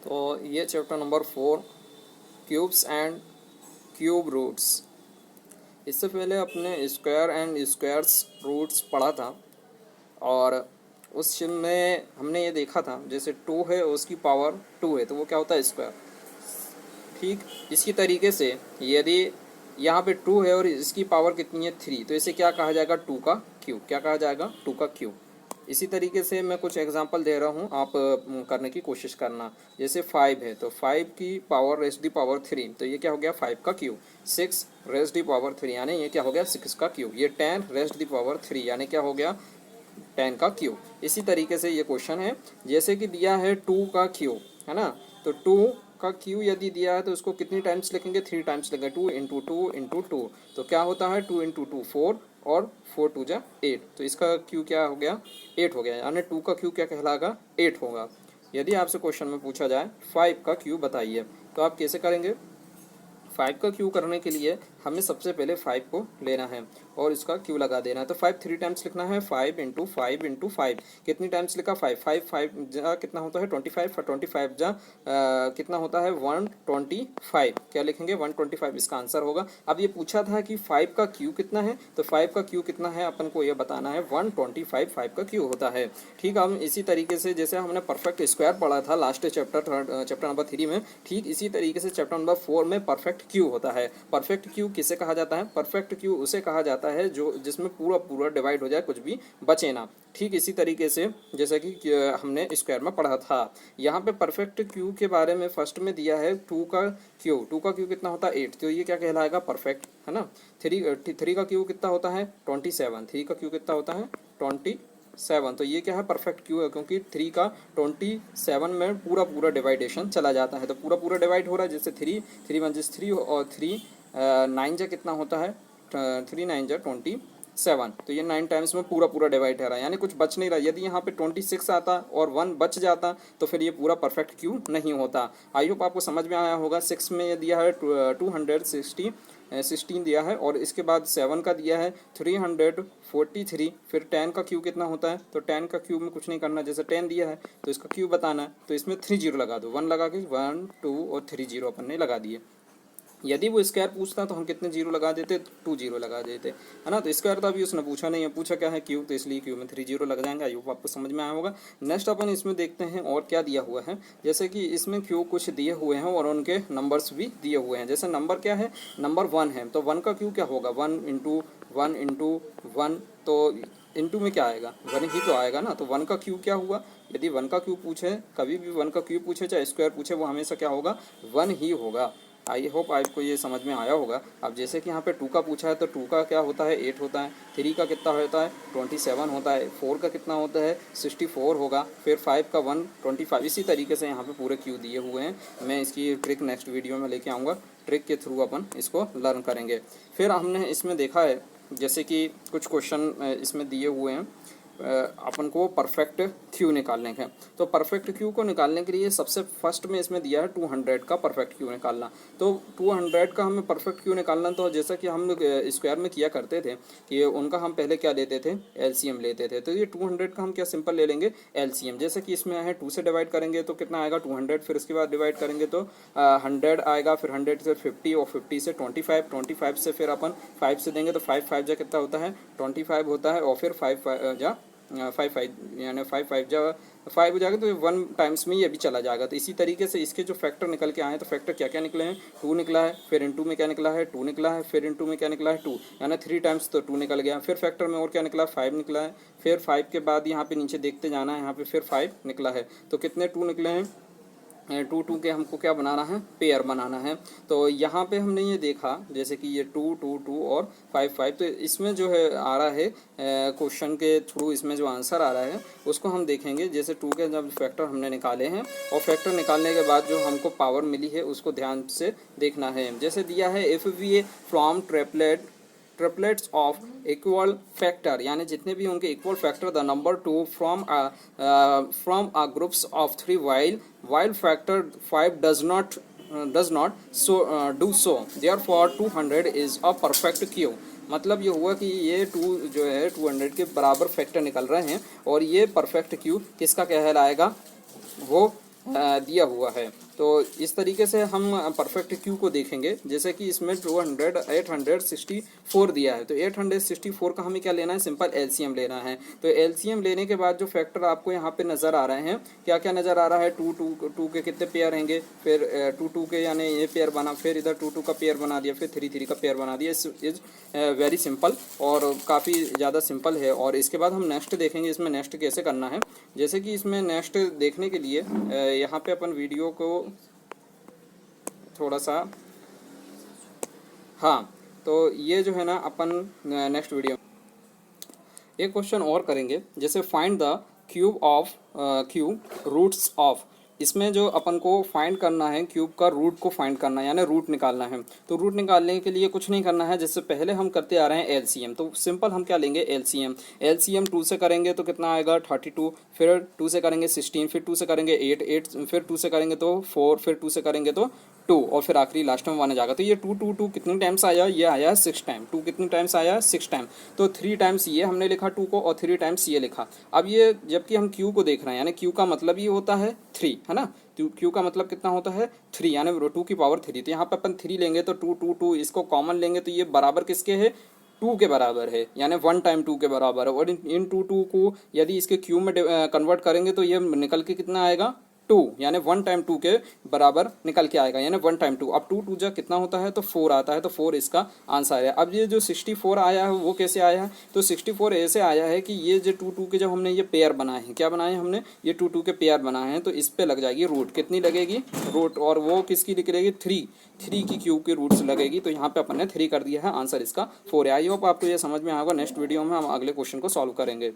तो ये chapter number 4 cubes and cube roots. इससे पहले अपने स्क्वायर एंड स्क्वायर्स रूट्स पढ़ा था और उसमें हमने ये देखा था जैसे 2 है उसकी पावर 2 है तो वो क्या होता है स्क्वायर। ठीक इसी तरीके से यदि यहाँ पे 2 है और इसकी पावर कितनी है 3 तो इसे क्या कहा जाएगा 2 का क्यूब। क्या कहा जाएगा 2 का क्यूब। इसी तरीके से मैं कुछ एग्जांपल दे रहा हूँ, आप करने की कोशिश करना। जैसे 5 है तो 5 की पावर रेस दी पावर 3 तो ये क्या हो गया 5 का क्यूब। 6 रेस दी पावर 3 यानी ये क्या हो गया 6 का क्यूब। ये 10 रेस दी पावर 3 यानी क्या हो गया 10 का क्यूब। इसी तरीके से ये क्वेश्चन है जैसे कि दिया है 2 का क्यूब है ना, तो 2 का क्यू यदि दिया है तो उसको कितनी टाइम्स लिखेंगे 3 टाइम्स लिखेंगे। 2 इंटू टू इंटू टू तो क्या होता है 2 इंटू टू 4 और 4 टू जा 8 तो इसका क्यू क्या हो गया 8 हो गया यानी 2 का क्यू क्या कहलाएगा 8 होगा। यदि आपसे क्वेश्चन में पूछा जाए 5 का क्यू बताइए तो आप कैसे करेंगे। 5 का क्यू करने के लिए हमें सबसे पहले 5 को लेना है और इसका क्यू लगा देना है। तो 5 3 टाइम्स लिखना है 5 इंटू 5 इंटू 5 कितनी टाइम्स लिखा 5 5 5 जा कितना होता है 25 और 25 जा कितना होता है 125 क्या लिखेंगे 125 इसका आंसर होगा। अब ये पूछा था कि 5 का क्यू कितना है तो 5 का क्यू कितना है अपन को ये बताना है 125 5 का क्यू होता है। ठीक हम इसी तरीके से जैसे हमने परफेक्ट स्क्वायर पढ़ा था लास्ट चैप्टर नंबर 3 में, ठीक इसी तरीके से चैप्टर नंबर 4 में परफेक्ट क्यू होता है। परफेक्ट क्यू किसे कहा जाता है परफेक्ट क्यू उसे कहा जाता है जो जिसमें पूरा पूरा डिवाइड हो जाए कुछ भी बचे ना। ठीक इसी तरीके से जैसा कि हमने स्क्वायर में पढ़ा था। यहाँ पे परफेक्ट क्यू के बारे में फर्स्ट में दिया है 2 का क्यू कितना होता है 8 तो ये क्या कहलाएगा परफेक्ट है ना। 3 का क्यू कितना होता है 27 3 का क्यू कितना होता है 27 तो ये क्या है परफेक्ट क्यू है क्योंकि 3 का 27 में पूरा पूरा डिवाइडेशन चला जाता है तो पूरा पूरा डिवाइड हो रहा है। जैसे 3 1 3 और 3 9 जा कितना होता है 3 9 जा 27 तो ये 9 टाइम्स में पूरा पूरा डिवाइड हो रहा है यानी कुछ बच नहीं रहा। यदि यहाँ पे 26 आता और 1 बच जाता तो फिर ये पूरा परफेक्ट क्यू नहीं होता। आई होप आपको समझ में आया होगा। 6 में ये दिया है 216 दिया है और इसके बाद 7 का दिया है 343 फिर 10 का क्यू कितना होता है तो 10 का क्यूब में कुछ नहीं करना। जैसे 10 दिया है तो इसका क्यूब बताना है तो इसमें 3 जीरो लगा दो 1 लगा के 1 2 और 3 जीरो अपन ने लगा दिए। यदि वो स्क्वायर पूछता तो हम कितने जीरो लगा देते 2 जीरो लगा देते है ना। तो स्क्वायर तो अभी उसने पूछा नहीं है, पूछा क्या है क्यूब तो इसलिए क्यूब में 3 जीरो लग जाएंगे। आई होप आपको समझ में आया होगा। नेक्स्ट अपन इसमें देखते हैं और क्या दिया हुआ है। जैसे कि इसमें क्यूब कुछ दिए हुए हैं और उनके नंबर्स भी दिए हुए हैं। जैसे नंबर क्या है नंबर 1 है तो 1 का क्यू क्या होगा 1 इंटू 1 इंटू 1 तो इंटू में क्या आएगा 1 ही तो आएगा ना। तो 1 का क्यू क्या हुआ। यदि 1 का क्यू पूछे कभी भी 1 का क्यू पूछे चाहे स्क्वायर पूछे वो हमेशा क्या होगा 1 ही होगा। आई होप आपको ये समझ में आया होगा। अब जैसे कि यहाँ पे 2 का पूछा है तो 2 का क्या होता है 8 होता है। 3 का कितना होता है 27 होता है। 4 का कितना होता है 64 होगा। फिर 5 का 125। इसी तरीके से यहाँ पे पूरे क्यू दिए हुए हैं। मैं इसकी ट्रिक नेक्स्ट वीडियो में लेके आऊँगा। ट्रिक के थ्रू अपन इसको लर्न करेंगे। फिर हमने इसमें देखा है जैसे कि कुछ क्वेश्चन इसमें दिए हुए हैं अपन को परफेक्ट क्यू निकालने के। तो परफेक्ट क्यू को निकालने के लिए सबसे फर्स्ट में इसमें दिया है 200 का परफेक्ट क्यू निकालना। तो 200 का हमें परफेक्ट क्यू निकालना तो जैसा कि हम लोग स्क्वायर में किया करते थे कि उनका हम पहले क्या लेते थे एलसीएम लेते थे। तो ये 200 का हम क्या सिंपल ले लेंगे एलसीएम। जैसे कि इसमें है 2 से डिवाइड करेंगे तो कितना आएगा 200 फिर उसके बाद डिवाइड करेंगे तो 100 आएगा फिर 100 से 50 और 50 से 25 से फिर अपन 5 से देंगे तो 5 5 जा कितना होता है 25 होता है और फिर 5 जा 5 यानी 5 जा 5 हो जाएगा तो 1 टाइम्स में ये भी चला जाएगा। तो इसी तरीके से इसके जो फैक्टर निकल के आए हैं तो फैक्टर क्या क्या निकले हैं 2 निकला है फिर इनटू में क्या निकला है 2 निकला है फिर इनटू में क्या निकला है 2 यानी 3 टाइम्स तो 2 निकल गया। फिर फैक्टर में और क्या निकला 5 निकला है फिर 5 के बाद यहाँ पे नीचे देखते जाना है यहाँ पे फिर 5 निकला है तो कितने 2 निकले हैं 2 के हमको क्या बनाना है पेयर बनाना है। तो यहाँ पे हमने ये देखा जैसे कि ये 2 2 2 और 5 5 तो इसमें जो है आ रहा है क्वेश्चन के थ्रू इसमें जो आंसर आ रहा है उसको हम देखेंगे। जैसे 2 के जब फैक्टर हमने निकाले हैं और फैक्टर निकालने के बाद जो हमको पावर मिली है उसको ध्यान से देखना है। जैसे दिया है if we from triplets of equal factor यानी जितने भी उनके equal factor the number 2 from a groups of 3 while factor 5 does not do so therefore 200 is a perfect Q. मतलब ये हुआ कि ये 2 जो है 200 के बराबर फैक्टर निकल रहे हैं और ये परफेक्ट क्यू किसका कहलाएगा वो दिया हुआ है। तो इस तरीके से हम परफेक्ट क्यू को देखेंगे। जैसे कि इसमें 864 दिया है, तो 864 का हमें क्या लेना है, सिंपल एलसीएम लेना है। तो एलसीएम लेने के बाद जो फैक्टर आपको यहाँ पे नज़र आ रहे हैं, क्या क्या नज़र आ रहा है, टू के कितने पेयर रहेंगे, फिर टू के यानी ये पेयर बना, फिर इधर टू का पेयर बना दिया, फिर थ्री का पेयर बना दिया। इज वेरी सिंपल और काफ़ी ज़्यादा सिंपल है। और इसके बाद हम नेक्स्ट देखेंगे इसमें नेक्स्ट कैसे करना है। जैसे कि इसमें नेक्स्ट देखने के लिए यहाँ पे अपन वीडियो को थोड़ा सा, हाँ, तो ये जो है ना अपन नेक्स्ट वीडियो एक क्वेश्चन और करेंगे। जैसे find the cube of cube roots of, इसमें जो अपन को फाइंड करना है क्यूब का रूट को फाइंड करना है, यानी रूट निकालना है। तो रूट निकालने के लिए कुछ नहीं करना है, जैसे पहले हम करते आ रहे हैं एलसीएम। तो सिंपल हम क्या लेंगे, एलसीएम। एलसीएम 2 से करेंगे तो कितना आएगा 32, फिर 2 से करेंगे 16, फिर 2 से करेंगे 8, फिर 2 से करेंगे तो 4, फिर 2 से करेंगे तो 2, और फिर आखिरी लास्ट में 1 आ जाएगा। तो ये 2 कितने टाइम्स आया, ये आया 6 टाइम। 2 कितने टाइम्स आया, 6 टाइम। तो 3 टाइम्स ये हमने लिखा 2 को और 3 टाइम्स ये लिखा। अब ये जबकि हम क्यू को देख रहे हैं, यानी क्यू का मतलब ये होता है 3, है ना। क्यू का मतलब कितना होता है 3, यानी 2 की पावर 3। तो यहाँ पे अपन 3 लेंगे तो 2 इसको कॉमन लेंगे तो ये बराबर किसके है, 2 के बराबर है, यानी 1 टाइम 2 के बराबर है। और इन 2 को यदि इसके क्यूब में कन्वर्ट करेंगे तो ये निकल के कितना आएगा 2, यानी 1 टाइम 2 के बराबर निकल के आएगा, यानी 1 टाइम 2। अब 2 जा कितना होता है, तो 4 आता है, तो 4 इसका आंसर है। अब ये जो 64 आया है वो कैसे आया है, तो 64 ऐसे आया है कि ये जो 2 के जब हमने ये पेयर बनाए हैं, क्या बनाए हैं हमने, ये 2 के पेयर बनाए हैं, तो इस पे लग जाएगी रूट। कितनी लगेगी रूट, और वो किसकी निकलेगी 3 की क्यूब की रूट्स लगेगी। तो यहाँ पे अपन ने 3 कर दिया है, आंसर इसका 4 है। आई होप आपको ये समझ में आएगा। नेक्स्ट वीडियो में हम अगले क्वेश्चन को सॉल्व करेंगे।